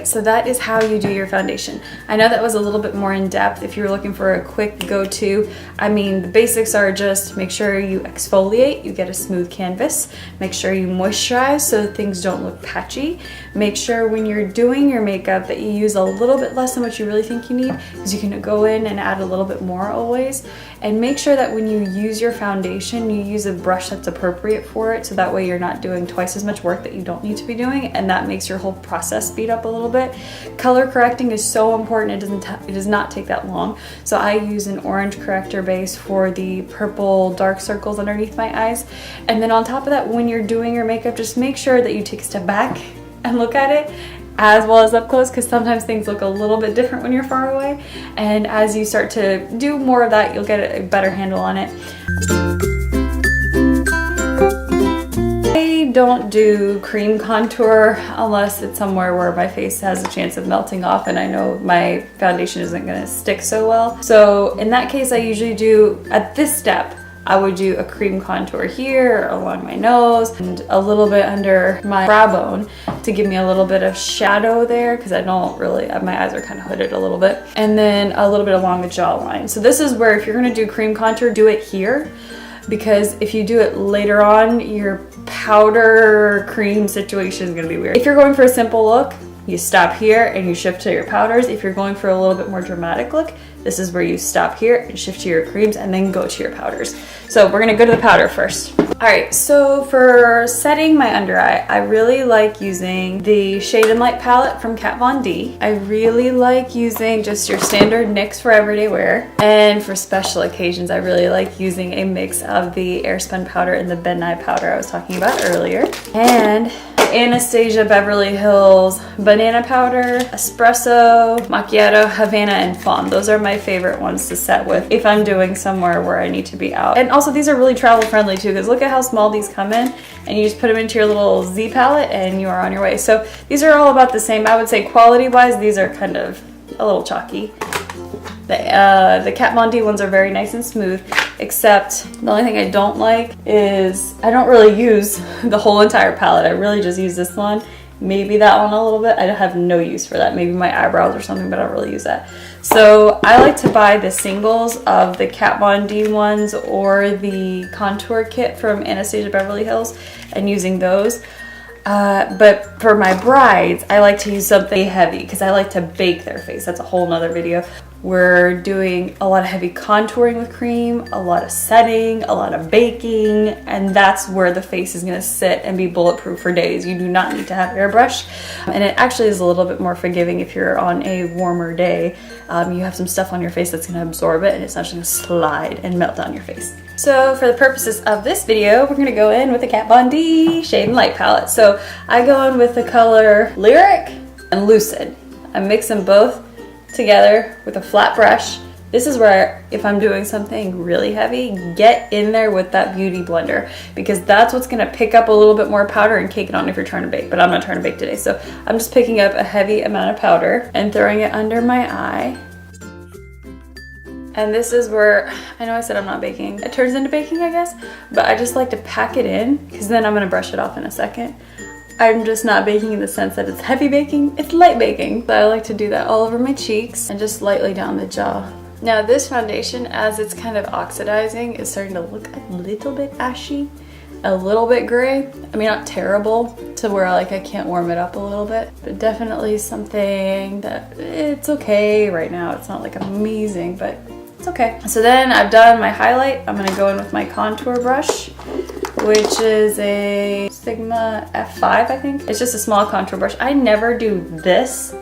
right, so that is how you do your foundation. I know that was a little bit more in depth. If you're looking for a quick go-to, I mean, the basics are just make sure you exfoliate, you get a smooth canvas, make sure you moisturize so that things don't look patchy. Make sure when you're doing your makeup that you use a little bit less than what you really think you need, because you can go in and add a little bit more always. And make sure that when you use your foundation, you use a brush that's appropriate for it, so that way you're not doing twice as much work that you don't need to be doing, and that makes your whole process speed up a little bit. Color correcting is so important. It does not take that long. So I use an orange corrector base for the purple dark circles underneath my eyes. And then on top of that, when you're doing your makeup, just make sure that you take a step back and look at it as well as up close, because sometimes things look a little bit different when you're far away. And as you start to do more of that, you'll get a better handle on it. I don't do cream contour unless it's somewhere where my face has a chance of melting off and I know my foundation isn't going to stick so well. So in that case, I usually do, at this step, I would do a cream contour here along my nose and a little bit under my brow bone to give me a little bit of shadow there, because I don't really, my eyes are kind of hooded a little bit. And then a little bit along the jawline. So this is where if you're going to do cream contour, do it here, because if you do it later on, your powder cream situation is going to be weird. If you're going for a simple look, you stop here and you shift to your powders. If you're going for a little bit more dramatic look, this is where you stop here and shift to your creams and then go to your powders. So we're gonna go to the powder first. All right, so for setting my under eye, I really like using the Shade and Light palette from Kat Von D. I really like using just your standard NYX for everyday wear. And for special occasions, I really like using a mix of the Airspun powder and the Ben Nye powder I was talking about earlier. And Anastasia Beverly Hills banana powder, espresso, macchiato, Havana, and fawn. Those are my favorite ones to set with if I'm doing somewhere where I need to be out. And also these are really travel friendly too, because look at how small these come in, and you just put them into your little Z palette and you are on your way. So these are all about the same. I would say quality wise, these are kind of a little chalky. The Kat Von D ones are very nice and smooth, except the only thing I don't like is I don't really use the whole entire palette. I really just use this one, maybe that one a little bit. I have no use for that. Maybe my eyebrows or something, but I don't really use that. So I like to buy the singles of the Kat Von D ones or the contour kit from Anastasia Beverly Hills and using those. But for my brides, I like to use something heavy because I like to bake their face. That's a whole nother video. We're doing a lot of heavy contouring with cream, a lot of setting, a lot of baking, and that's where the face is gonna sit and be bulletproof for days. You do not need to have airbrush. And it actually is a little bit more forgiving if you're on a warmer day. You have some stuff on your face that's gonna absorb it and it's not just gonna slide and melt down your face. So for the purposes of this video, we're gonna go in with the Kat Von D Shade and Light palette. So I go in with the color Lyric and Lucid. I mix them both together with a flat brush. This is where, if I'm doing something really heavy, get in there with that beauty blender, because that's what's gonna pick up a little bit more powder and cake it on if you're trying to bake, but I'm not trying to bake today. So I'm just picking up a heavy amount of powder and throwing it under my eye. And this is where, I know I said I'm not baking. It turns into baking, I guess, but I just like to pack it in because then I'm gonna brush it off in a second. I'm just not baking in the sense that it's heavy baking, it's light baking. But I like to do that all over my cheeks and just lightly down the jaw. Now this foundation, as it's kind of oxidizing, is starting to look a little bit ashy, a little bit gray. I mean, not terrible to where like I can't warm it up a little bit, but definitely something that it's okay right now. It's not like amazing, but it's okay. So then I've done my highlight. I'm gonna go in with my contour brush, which is a Sigma F5, I think. It's just a small contour brush. I never do this.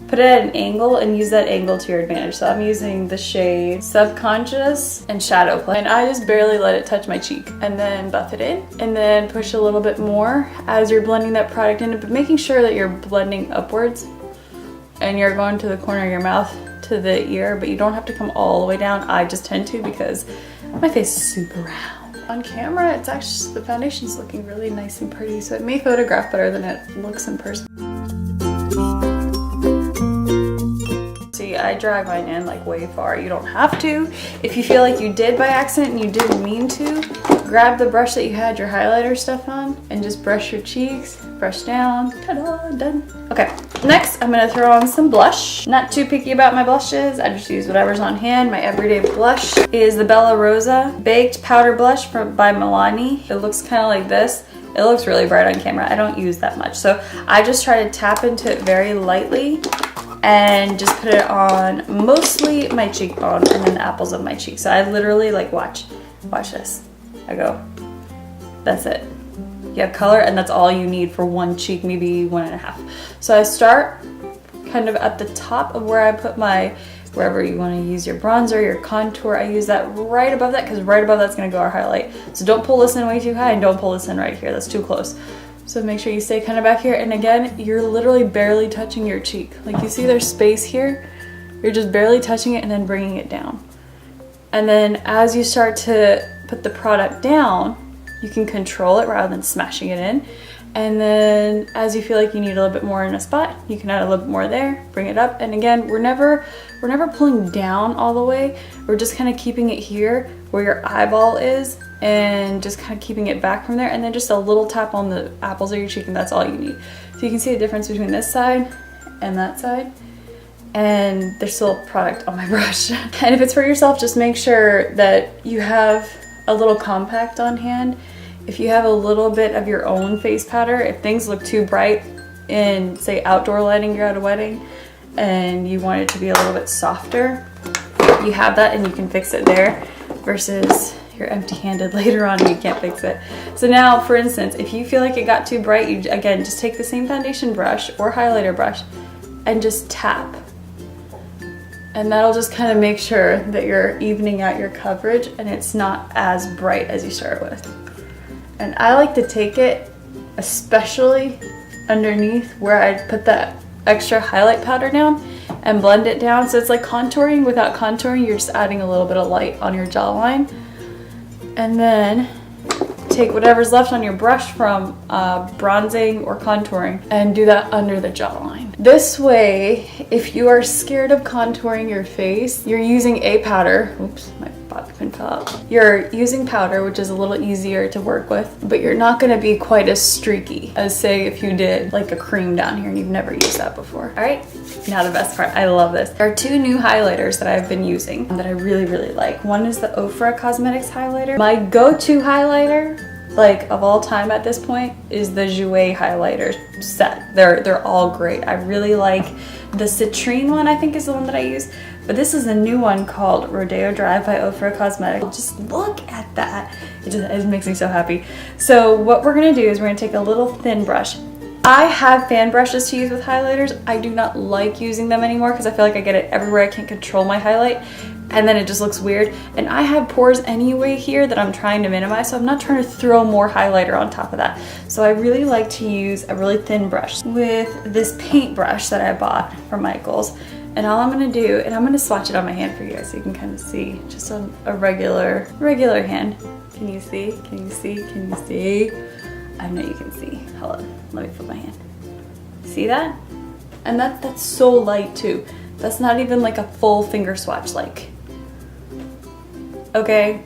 Put it at an angle and use that angle to your advantage. So I'm using the shade Subconscious and Shadow Play. And I just barely let it touch my cheek and then buff it in and then push a little bit more as you're blending that product in, but making sure that you're blending upwards and you're going to the corner of your mouth to the ear, but you don't have to come all the way down. I just tend to because my face is super round. On camera, it's actually, the foundation's looking really nice and pretty, so it may photograph better than it looks in person. See, I drag mine in like way far. You don't have to. If you feel like you did by accident and you didn't mean to, grab the brush that you had your highlighter stuff on and just brush your cheeks, brush down, ta-da, done. Okay, next I'm gonna throw on some blush. Not too picky about my blushes. I just use whatever's on hand. My everyday blush is the Bella Rosa Baked Powder Blush by Milani. It looks kind of like this. It looks really bright on camera. I don't use that much. So I just try to tap into it very lightly and just put it on mostly my cheekbone and then the apples of my cheek. So I literally like, watch this. I go, that's it. You have color and that's all you need for one cheek, maybe 1.5. So I start kind of at the top of where I put my, wherever you want to use your bronzer, your contour. I use that right above that because right above that's going to go our highlight. So don't pull this in way too high and don't pull this in right here. That's too close. So make sure you stay kind of back here. And again, you're literally barely touching your cheek. Like you see there's space here. You're just barely touching it and then bringing it down. And then as you start to put the product down, you can control it rather than smashing it in. And then as you feel like you need a little bit more in a spot, you can add a little bit more there, bring it up. And again, we're never pulling down all the way. We're just kind of keeping it here where your eyeball is and just kind of keeping it back from there. And then just a little tap on the apples of your cheek and that's all you need. So you can see the difference between this side and that side. And there's still product on my brush. And if it's for yourself, just make sure that you have a little compact on hand. If you have a little bit of your own face powder, if things look too bright in, say, outdoor lighting, you're at a wedding, and you want it to be a little bit softer, you have that and you can fix it there versus you're empty-handed later on and you can't fix it. So now, for instance, if you feel like it got too bright, you, again, just take the same foundation brush or highlighter brush and just tap. And that'll just kind of make sure that you're evening out your coverage and it's not as bright as you start with. And I like to take it, especially underneath where I put that extra highlight powder down and blend it down. So it's like contouring without contouring. You're just adding a little bit of light on your jawline. And then take whatever's left on your brush from bronzing or contouring and do that under the jawline. This way, if you are scared of contouring your face, you're using a powder. Oops, my bobby pin fell out. You're using powder, which is a little easier to work with, but you're not gonna be quite as streaky as, say, if you did like a cream down here and you've never used that before. All right, now the best part. I love this. There are two new highlighters that I've been using that I really, really like. One is the Ofra Cosmetics highlighter. My go-to highlighter, like of all time at this point, is the Jouer highlighter set. They're all great. I really like the citrine one, I think is the one that I use, but this is a new one called Rodeo Drive by Ofra Cosmetic. Just look at that. It makes me so happy. So what we're gonna do is we're gonna take a little thin brush. I have fan brushes to use with highlighters. I do not like using them anymore because I feel like I get it everywhere. I can't control my highlight and then it just looks weird. And I have pores anyway here that I'm trying to minimize, so I'm not trying to throw more highlighter on top of that. So I really like to use a really thin brush with this paint brush that I bought from Michael's. And all I'm gonna do, and I'm gonna swatch it on my hand for you guys so you can kind of see, just on a regular hand. Can you see? Can you see? Can you see? I know you can see. Hold on, let me put my hand. See that? And that's so light too. That's not even like a full finger swatch like. Okay,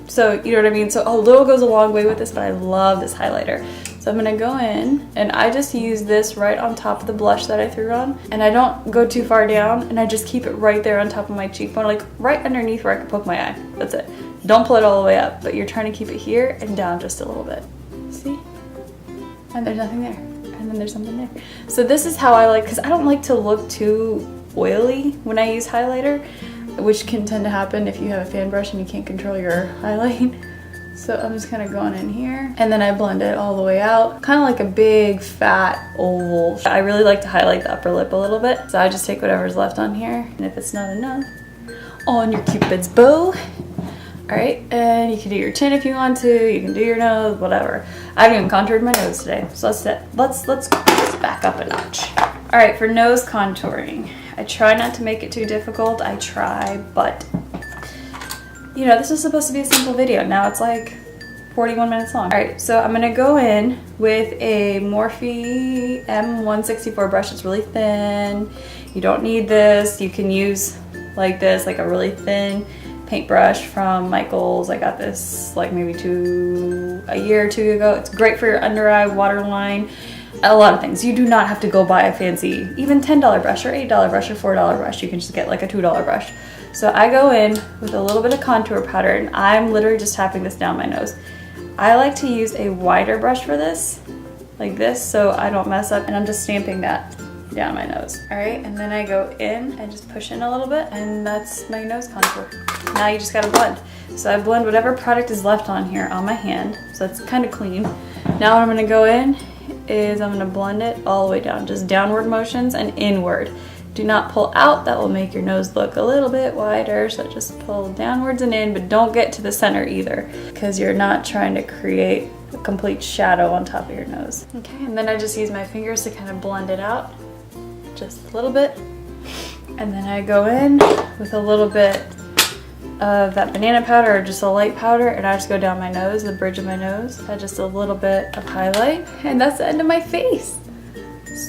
so you know what I mean? So a little goes a long way with this, but I love this highlighter. So I'm gonna go in and I just use this right on top of the blush that I threw on, and I don't go too far down, and I just keep it right there on top of my cheekbone, like right underneath where I can poke my eye. That's it. Don't pull it all the way up, but you're trying to keep it here and down just a little bit. See? And there's nothing there. And then there's something there. So this is how I like, because I don't like to look too oily when I use highlighter, which can tend to happen if you have a fan brush and you can't control your highlight. So I'm just kind of going in here and then I blend it all the way out, kind of like a big fat oval. I really like to highlight the upper lip a little bit, so I just take whatever's left on here, and if it's not enough, on your Cupid's bow. All right, and you can do your chin if you want to, you can do your nose, whatever. I haven't even contoured my nose today, so let's back up a notch. All right, for nose contouring, I try not to make it too difficult. I try, but you know, this was supposed to be a simple video. Now it's like 41 minutes long. All right, so I'm gonna go in with a Morphe M164 brush. It's really thin. You don't need this. You can use like this, like a really thin paintbrush from Michael's. I got this like maybe a year or two ago. It's great for your under eye waterline. A lot of things. You do not have to go buy a fancy, even $10 brush or $8 brush or $4 brush. You can just get like a $2 brush. So I go in with a little bit of contour powder, and I'm literally just tapping this down my nose. I like to use a wider brush for this, like this, so I don't mess up, and I'm just stamping that down my nose. All right, and then I go in and just push in a little bit, and that's my nose contour. Now you just gotta blend. So I blend whatever product is left on here on my hand, so it's kind of clean. Now what I'm gonna go in is I'm gonna blend it all the way down, just downward motions and inward. Do not pull out, that will make your nose look a little bit wider, so just pull downwards and in, but don't get to the center either, because you're not trying to create a complete shadow on top of your nose. Okay, and then I just use my fingers to kind of blend it out, just a little bit. And then I go in with a little bit of that banana powder or just a light powder, and I just go down my nose, the bridge of my nose, add just a little bit of highlight, and that's the end of my face.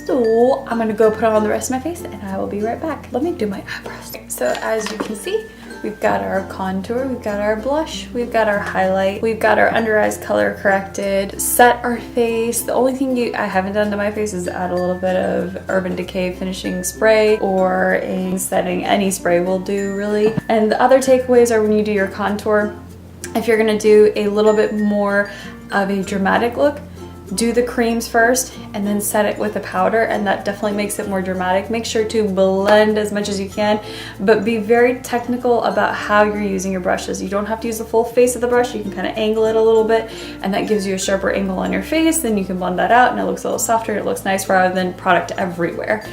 So I'm gonna go put on the rest of my face and I will be right back. Let me do my eyebrows. So as you can see, we've got our contour, we've got our blush, we've got our highlight, we've got our under eyes color corrected, set our face. The only thing I haven't done to my face is add a little bit of Urban Decay finishing spray or a setting. Any spray will do really. And the other takeaways are when you do your contour, if you're gonna do a little bit more of a dramatic look, do the creams first and then set it with the powder, and that definitely makes it more dramatic. Make sure to blend as much as you can, but be very technical about how you're using your brushes. You don't have to use the full face of the brush. You can kind of angle it a little bit, and that gives you a sharper angle on your face. Then you can blend that out and it looks a little softer and it looks nice rather than product everywhere.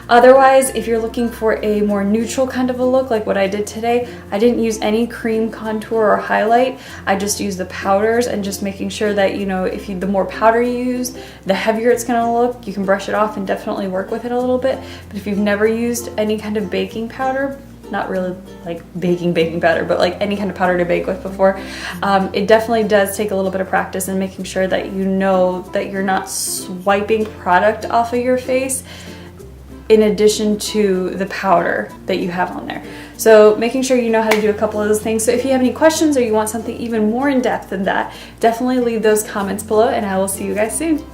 Otherwise, if you're looking for a more neutral kind of a look like what I did today, I didn't use any cream contour or highlight. I just used the powders, and just making sure that, you know, the more powder you use, the heavier it's gonna look. You can brush it off and definitely work with it a little bit. But if you've never used any kind of baking powder, not really like baking powder, but like any kind of powder to bake with before, it definitely does take a little bit of practice and making sure that you know that you're not swiping product off of your face in addition to the powder that you have on there. So making sure you know how to do a couple of those things. So if you have any questions or you want something even more in depth than that, definitely leave those comments below, and I will see you guys soon.